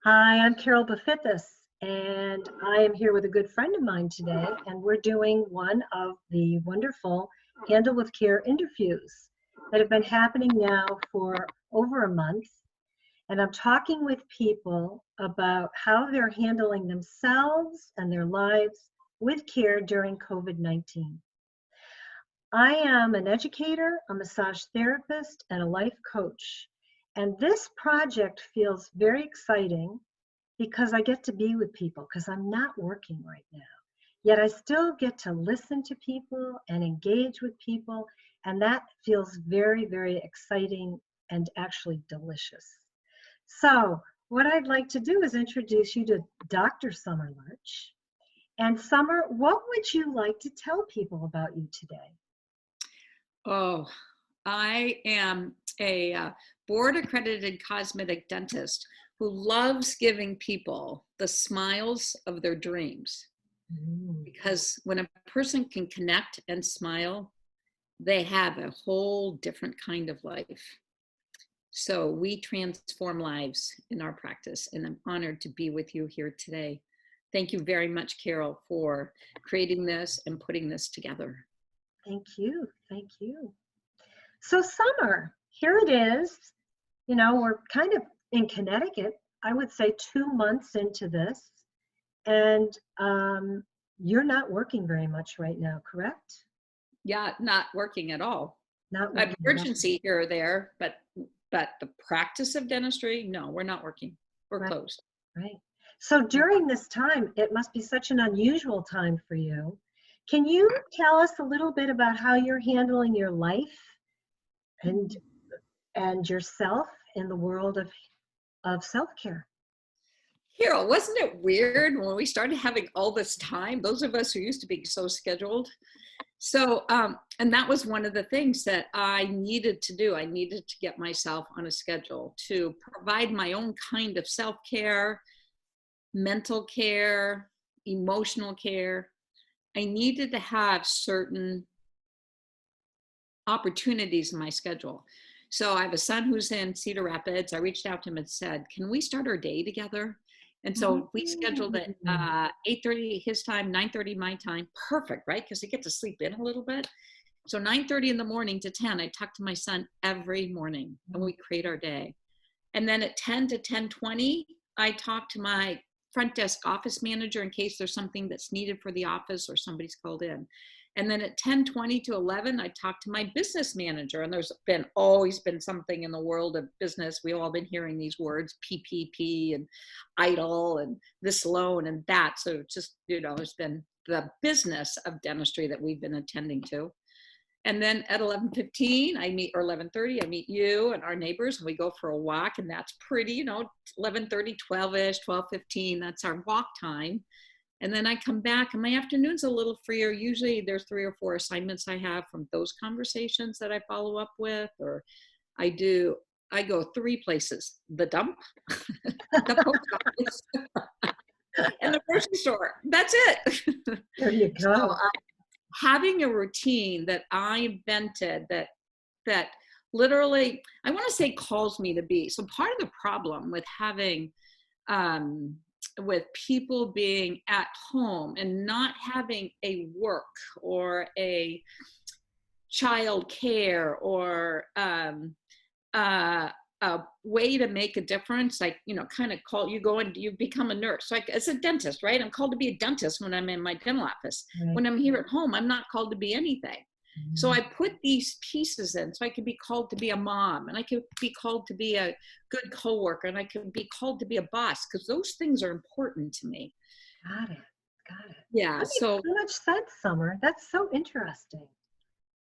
Hi, I'm Carol Buffithis, and I am here with a good friend of mine today, and we're doing one of the wonderful Handle with Care interviews that have been happening now for over a month. And I'm talking with people about how they're handling themselves and their lives with care during COVID-19. I am an educator, a massage therapist, and a life coach. And this project feels very exciting because I get to be with people because I'm not working right now. Yet I still get to listen to people and engage with people, and that feels very, very exciting and actually delicious. So, what I'd like to do is introduce you to Dr. Summer Lerch. And Summer, what would you like to tell people about you today? Oh, I am a board accredited cosmetic dentist who loves giving people the smiles of their dreams. Mm. Because when a person can connect and smile, they have a whole different kind of life. So we transform lives in our practice, and I'm honored to be with you here today. Thank you very much, Carol, for creating this and putting this together. Thank you. Thank you. So, Summer, here it is. You know, we're kind of in Connecticut, I would say 2 months into this, and you're not working very much right now, correct? Yeah, not working at all. Not An working at all, emergency here or there, but the practice of dentistry, no, we're not working. We're right? closed. Right. So during this time, it must be such an unusual time for you. Can you tell us a little bit about how you're handling your life and yourself in the world of self-care? Carol, wasn't it weird when we started having all this time? Those of us who used to be so scheduled. So, and that was one of the things that I needed to do. I needed to get myself on a schedule to provide my own kind of self-care, mental care, emotional care. I needed to have certain opportunities in my schedule. So I have a son who's in Cedar Rapids. I reached out to him and said, can we start our day together? And so we scheduled it Mm. 8:30 his time, 9:30 my time. Perfect, right? Because I get to sleep in a little bit. So 9:30 in the morning to 10, I talk to my son every morning and we create our day. And then at 10 to 10:20, I talk to my front desk office manager in case there's something that's needed for the office or somebody's called in. And then at 10:20 to 11, I talk to my business manager. And there's been always been something in the world of business. We've all been hearing these words, PPP and idle and this loan and that. So just, it's been the business of dentistry that we've been attending to. And then at 11:15, I meet, or 11:30, I meet you and our neighbors, and we go for a walk, and that's pretty, 11:30, 12-ish, 12:15, that's our walk time. And then I come back, and my afternoon's a little freer. Usually there's 3 or 4 assignments I have from those conversations that I follow up with, or I go 3 places: the dump, the post office, and the grocery store. That's it. There you So go. having a routine that I invented that literally, I want to say, calls me to be. So part of the problem with having with people being at home and not having a work or a child care or uh, a way to make a difference, like, kind of call you go and you become a nurse. Like as a dentist, right? I'm called to be a dentist when I'm in my dental office. Right. When I'm here at home, I'm not called to be anything. So I put these pieces in so I could be called to be a mom, and I could be called to be a good coworker, and I could be called to be a boss, because those things are important to me. Got it. Got it. Yeah. That makes So so much sense, Summer. That's so interesting.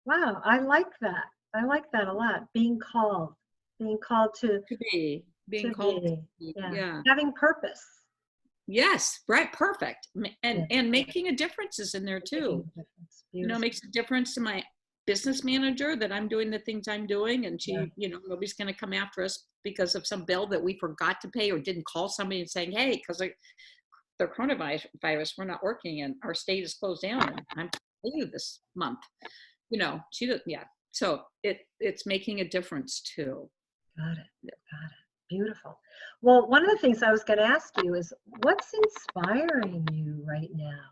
Wow, I like that. I like that a lot. Being called to be being to called to be, be, yeah, yeah. having purpose. Yes, right, perfect. Yeah, And making a difference is in there making too. a difference. Beautiful. Makes a difference to my business manager that I'm doing the things I'm doing, and Yeah. she, nobody's going to come after us because of some bill that we forgot to pay or didn't call somebody and saying, hey, because the coronavirus, we're not working and our state is closed down and I'm paying you this month. She does, yeah. So it's making a difference too. Got it. Got it. Beautiful. Well, one of the things I was going to ask you is what's inspiring you right now?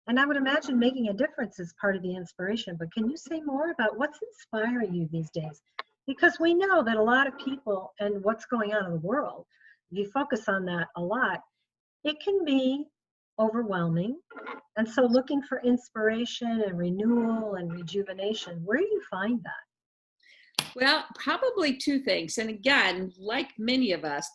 And I would imagine making a difference is part of the inspiration, but can you say more about what's inspiring you these days? Because we know that a lot of people and what's going on in the world, if you focus on that a lot, it can be overwhelming. And so looking for inspiration and renewal and rejuvenation, where do you find that? Well, probably two things. And again, like many of us,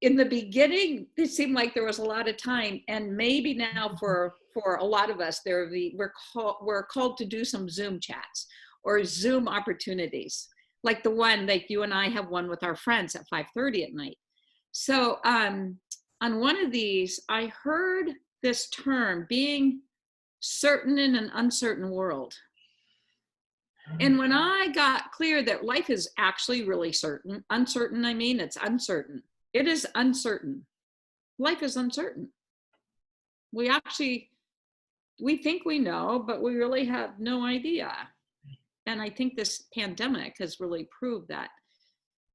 in the beginning, it seemed like there was a lot of time, and maybe now for a lot of us, we're called to do some Zoom chats or Zoom opportunities, like the one like you and I have one with our friends at 5:30 at night. So on one of these, I heard this term, being certain in an uncertain world. And when I got clear that life is actually really certain, uncertain, I mean, it's uncertain. It is uncertain. Life is uncertain. We think we know, but we really have no idea. And I think this pandemic has really proved that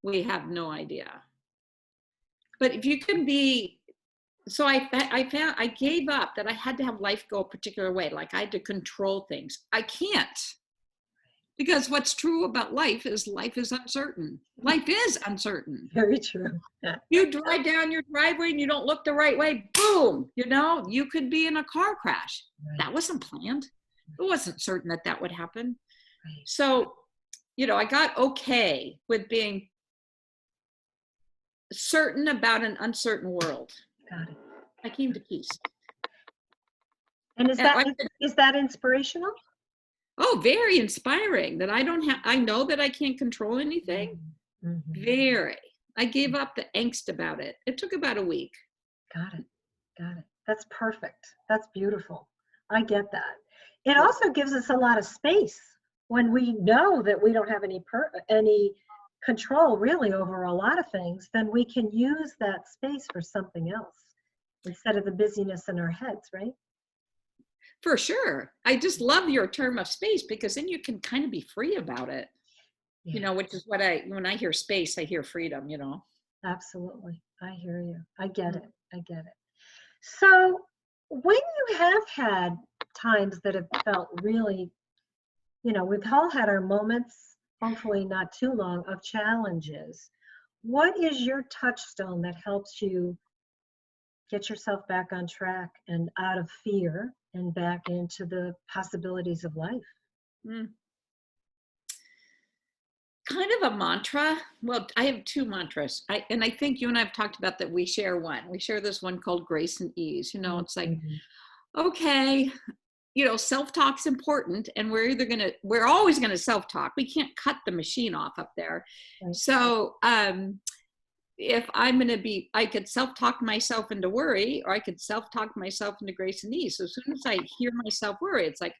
we have no idea. But if you can be, so I gave up that I had to have life go a particular way. Like I had to control things. I can't. Because what's true about life is uncertain. Life is uncertain. Very true. You drive down your driveway and you don't look the right way, boom, you could be in a car crash. Right. That wasn't planned. It wasn't certain that would happen. Right. So, I got okay with being certain about an uncertain world. Got it. I came to peace. And is that inspirational? Oh, very inspiring that I know that I can't control anything. Mm-hmm. Very. I gave up the angst about it. It took about a week. Got it. That's perfect. That's beautiful. I get that. It also gives us a lot of space when we know that we don't have any control really over a lot of things, then we can use that space for something else instead of the busyness in our heads, right? For sure. I just love your term of space because then you can kind of be free about it, which is what when I hear space, I hear freedom, Absolutely. I hear you. I get it. So when you have had times that have felt really, we've all had our moments, hopefully not too long, of challenges. What is your touchstone that helps you get yourself back on track and out of fear and back into the possibilities of life? Kind of a mantra. Well, I have two mantras. I think you and I have talked about that. We share one. We share this one called grace and ease. It's like, okay, self-talk's important, and we're always gonna self-talk. We can't cut the machine off up there. Right. So if I'm going to I could self-talk myself into worry, or I could self-talk myself into grace and ease. So as soon as I hear myself worry, it's like,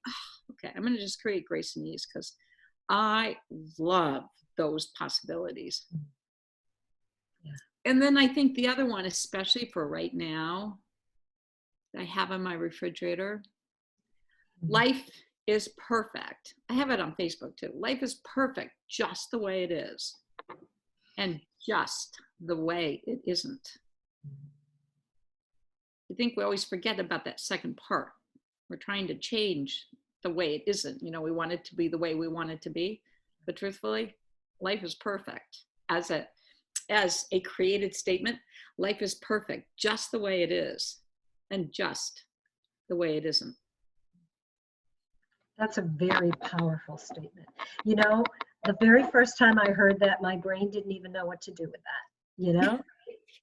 okay, I'm going to just create grace and ease because I love those possibilities. Yeah. And then I think the other one, especially for right now, I have on my refrigerator, life is perfect. I have it on Facebook too. Life is perfect just the way it is. And just the way it isn't. I think we always forget about that second part. We're trying to change the way it isn't. We want it to be the way we want it to be. But truthfully, life is perfect. As a created statement, life is perfect just the way it is and just the way it isn't. That's a very powerful statement. The very first time I heard that, my brain didn't even know what to do with that,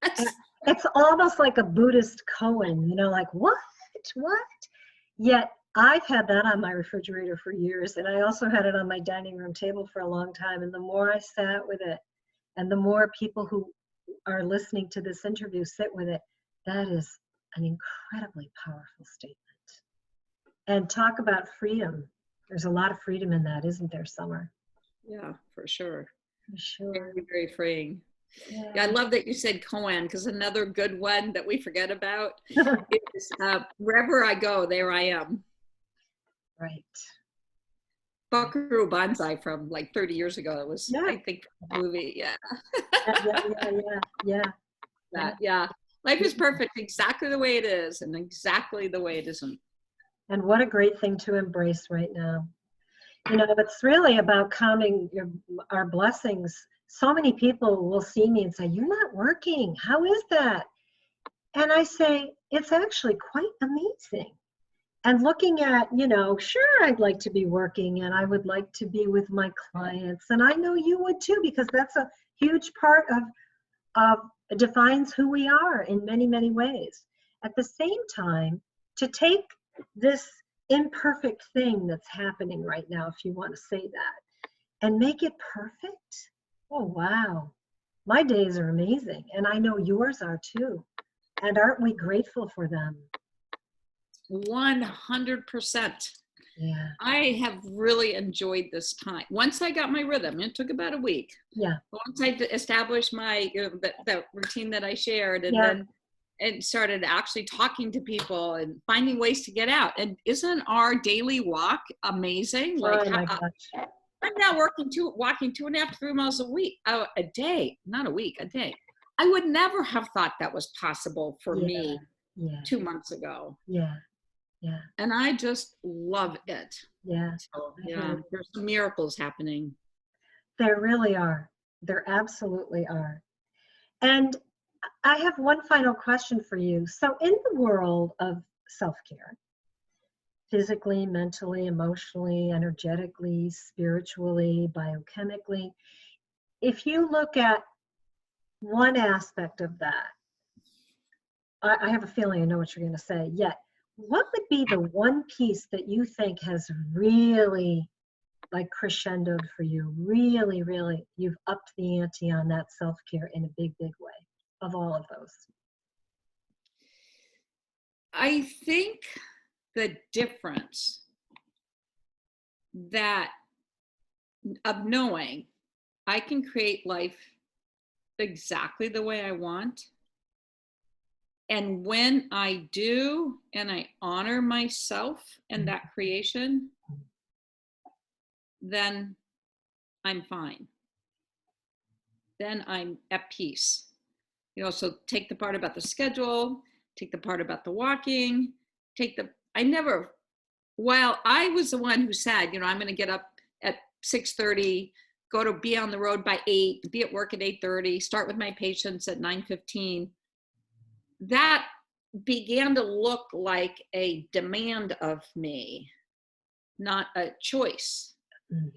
Yes. It's almost like a Buddhist koan, like, what? Yet I've had that on my refrigerator for years, and I also had it on my dining room table for a long time. And the more I sat with it, and the more people who are listening to this interview sit with it, that is an incredibly powerful statement. And talk about freedom. There's a lot of freedom in that, isn't there, Summer? Yeah, for sure. For sure. Very, very freeing. Yeah, I love that you said koan, because another good one that we forget about is wherever I go, there I am. Right. Buckaroo Banzai from like 30 years ago. It was, Yeah. I think, a movie. Yeah. Yeah. That, yeah. Life is perfect exactly the way it is and exactly the way it isn't. And what a great thing to embrace right now. You know, it's really about counting our blessings. So many people will see me and say, "You're not working. How is that?" And I say, "It's actually quite amazing." And looking at, you know, sure, I'd like to be working and I would like to be with my clients. And I know you would too, because that's a huge part of defines who we are in many, many ways. At the same time, to take this imperfect thing that's happening right now, if you want to say that, and make it perfect. Oh, wow. My days are amazing. And I know yours are too. And aren't we grateful for them? 100%. Yeah. I have really enjoyed this time. Once I got my rhythm, it took about a week. Yeah. Once I established my, the routine that I shared, and Yeah. then and started actually talking to people and finding ways to get out. And isn't our daily walk amazing? Like, Oh my gosh. I'm now walking 2.5 to 3 miles a week, a day, not a week, a day. I would never have thought that was possible for me Yeah. 2 months ago. Yeah. Yeah. And I just love it. Yeah. So, yeah, there's some miracles happening. There really are. There absolutely are. And I have one final question for you. So, in the world of self care, physically, mentally, emotionally, energetically, spiritually, biochemically, if you look at one aspect of that, I have a feeling I know what you're going to say. Yet, what would be the one piece that you think has really like crescendoed for you? Really, really, you've upped the ante on that self care in a big, big way of all of those. I think the difference that of knowing I can create life exactly the way I want. And when I do, and I honor myself and that creation, then I'm fine. Then I'm at peace. You know, so take the part about the schedule, take the part about the walking, while I was the one who said, you know, I'm going to get up at 6:30, go to be on the road by 8, be at work at 8:30, start with my patients at 9:15. That began to look like a demand of me, not a choice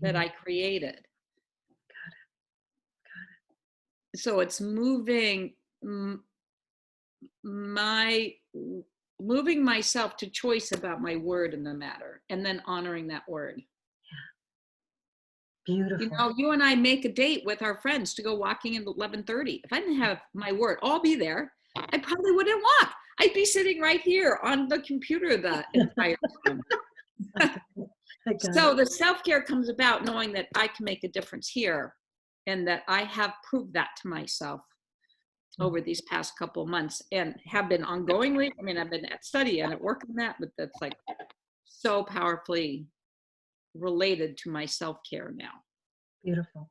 that I created. So it's moving myself to choice about my word in the matter, and then honoring that word. Beautiful. You know, you and I make a date with our friends to go walking at 11:30. If I didn't have my word, I'll be there. I probably wouldn't walk. I'd be sitting right here on the computer the entire time. So the self-care comes about knowing that I can make a difference here, and that I have proved that to myself over these past couple of months, and have been ongoingly. I mean, I've been at study and at work on that, but that's like so powerfully related to my self-care now. Beautiful.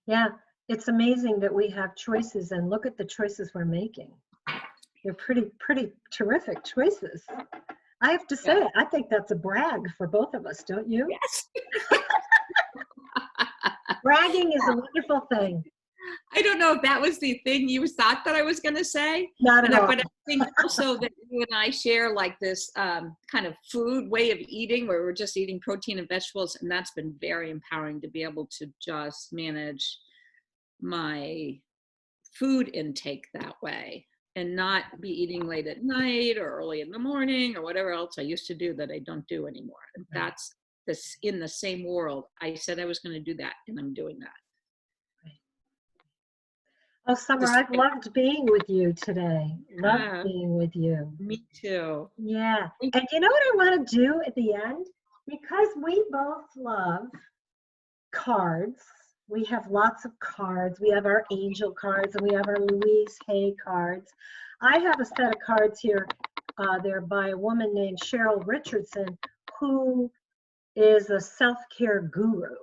Yeah, it's amazing that we have choices, and look at the choices we're making. They're pretty terrific choices. I have to say, I think that's a brag for both of us, don't you? Yes. Bragging is a wonderful thing. I don't know if that was the thing you thought that I was going to say. Not at all. But I think also that you and I share like this kind of food way of eating, where we're just eating protein and vegetables. And that's been very empowering to be able to just manage my food intake that way, and not be eating late at night or early in the morning or whatever else I used to do that I don't do anymore. And that's this in the same world. I said I was going to do that, and I'm doing that. Oh, Summer, I've loved being with you today. Loved being with you. Me too. Yeah. And you know what I want to do at the end? Because we both love cards. We have lots of cards. We have our angel cards and we have our Louise Hay cards. I have a set of cards here. They're by a woman named Cheryl Richardson, who is a self-care guru.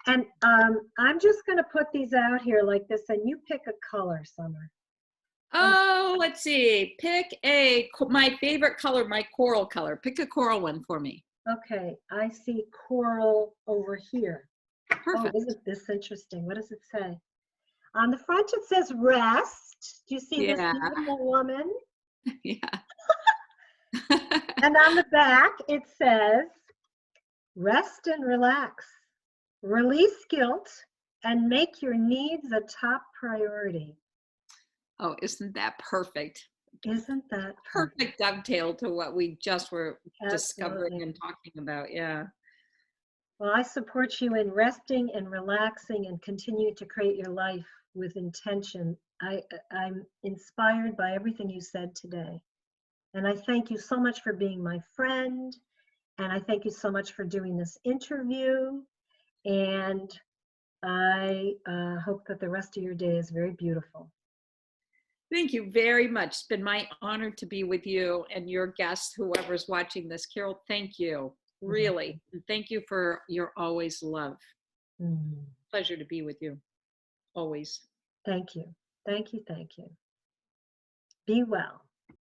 And I'm just going to put these out here like this, and you pick a color, Summer. Oh, let's see. Pick my favorite color, my coral color. Pick a coral one for me. Okay, I see coral over here. Perfect. Oh, isn't this interesting? What does it say? On the front, it says rest. Do you see this Yeah. beautiful woman? Yeah. And on the back, it says rest and relax. Release guilt and make your needs a top priority. Oh, isn't that perfect? Isn't that perfect? Perfect dovetail to what we just were discovering Absolutely. and talking about. Yeah. Well, I support you in resting and relaxing and continue to create your life with intention. I'm inspired by everything you said today. And I thank you so much for being my friend. And I thank you so much for doing this interview. And I hope that the rest of your day is very beautiful. Thank you very much. It's been my honor to be with you and your guests, whoever's watching this. Carol, thank you. Really. And thank you for your always love. Mm. Pleasure to be with you. Always. Thank you. Thank you. Thank you. Be well.